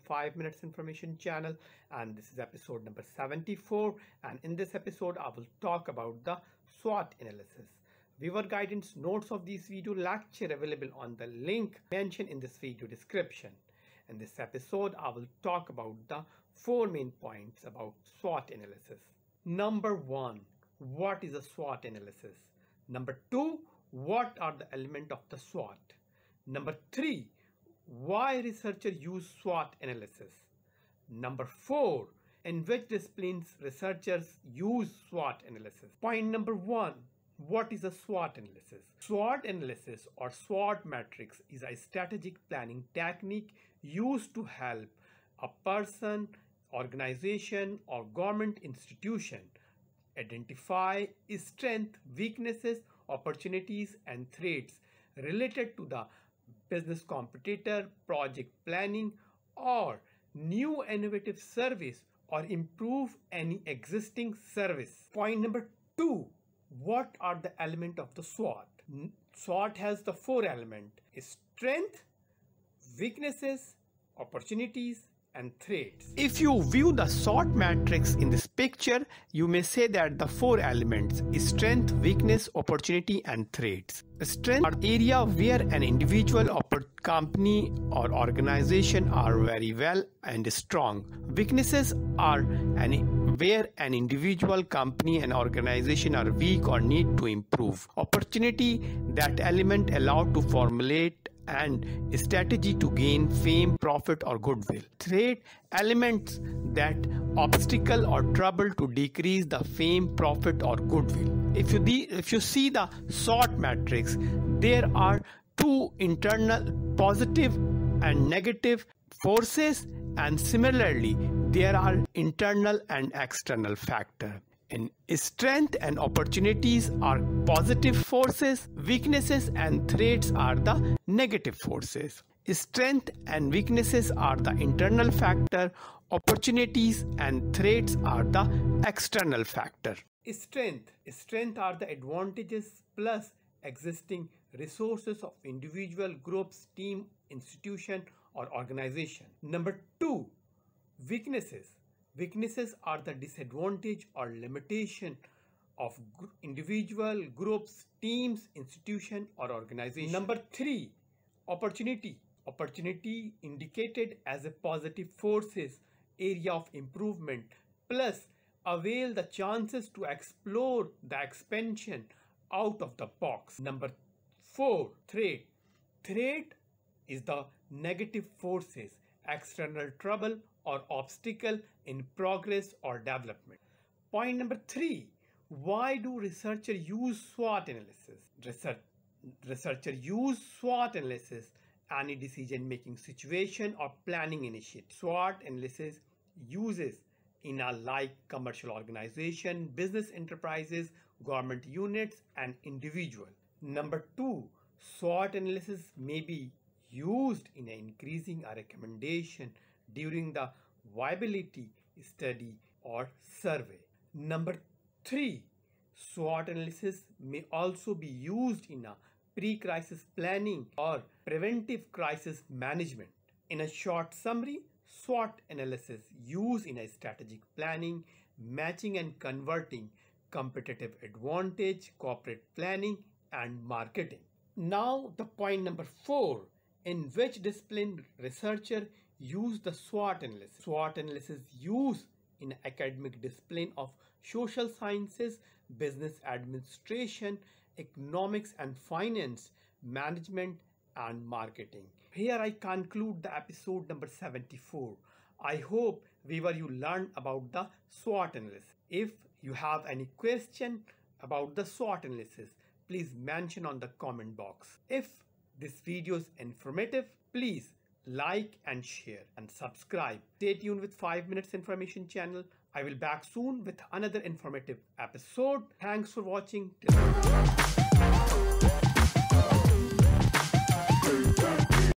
5 Minutes Information channel, and this is episode number 74. And in this episode, I will talk about the SWOT analysis. Viewer guidance notes of this video lecture available on the link mentioned in this video description. In this episode, I will talk about the 4 main points about SWOT analysis. Number 1, what is a SWOT analysis? Number 2, what are the elements of the SWOT? Number 3, why researchers use SWOT analysis? Number 4, in which disciplines researchers use SWOT analysis? Point number 1, what is a SWOT analysis? SWOT analysis or SWOT matrix is a strategic planning technique used to help a person, organization, or government institution identify strengths, weaknesses, opportunities, and threats related to the business competitor, project planning, or new innovative service, or improve any existing service. Point number 2, what are the elements of the SWOT? SWOT has the 4 elements: strength, weaknesses, opportunities, and threats. If you view the SWOT matrix in this picture, you may say that the 4 elements: strength, weakness, opportunity, and threats. Strength are area where an individual, company, or organization are very well and strong. Weaknesses are where an individual, company, and organization are weak or need to improve. Opportunity, that element allowed to formulate and strategy to gain fame, profit, or goodwill. Threat, elements that obstacle or trouble to decrease the fame, profit, or goodwill. If you see the SWOT matrix, there are 2 internal positive and negative forces, and similarly there are internal and external factors. In strength and opportunities are positive forces, weaknesses and threats are the negative forces. Strength and weaknesses are the internal factor, opportunities and threats are the external factor. Strength are the advantages plus existing resources of individual, groups, team, institution, or organization. Number 2, Weaknesses are the disadvantage or limitation of individual, groups, teams, institution, or organization. Number 3, opportunity. Opportunity indicated as a positive forces, area of improvement, plus avail the chances to explore the expansion out of the box. Number 4, threat. Threat is the negative forces, external trouble or obstacle in progress or development. Point number 3, why do researchers use SWOT analysis? Researchers use SWOT analysis any decision-making situation or planning initiative. SWOT analysis uses in a like commercial organization, business enterprises, government units, and individual. Number 2, SWOT analysis may be used in increasing a recommendation during the viability study or survey. Number 3, SWOT analysis may also be used in a pre-crisis planning or preventive crisis management. In a short summary, SWOT analysis used in a strategic planning, matching and converting, competitive advantage, corporate planning, and marketing. Now the point number 4, in which discipline researcher use the SWOT analysis. SWOT analysis used in academic discipline of social sciences, business administration, economics and finance, management, and marketing. Here I conclude the episode number 74. I hope viewer you learned about the SWOT analysis. If you have any question about the SWOT analysis, please mention on the comment box. If this video is informative, please like and share and subscribe. Stay tuned with 5 Minutes Information channel. I will back soon with another informative episode. Thanks for watching. Till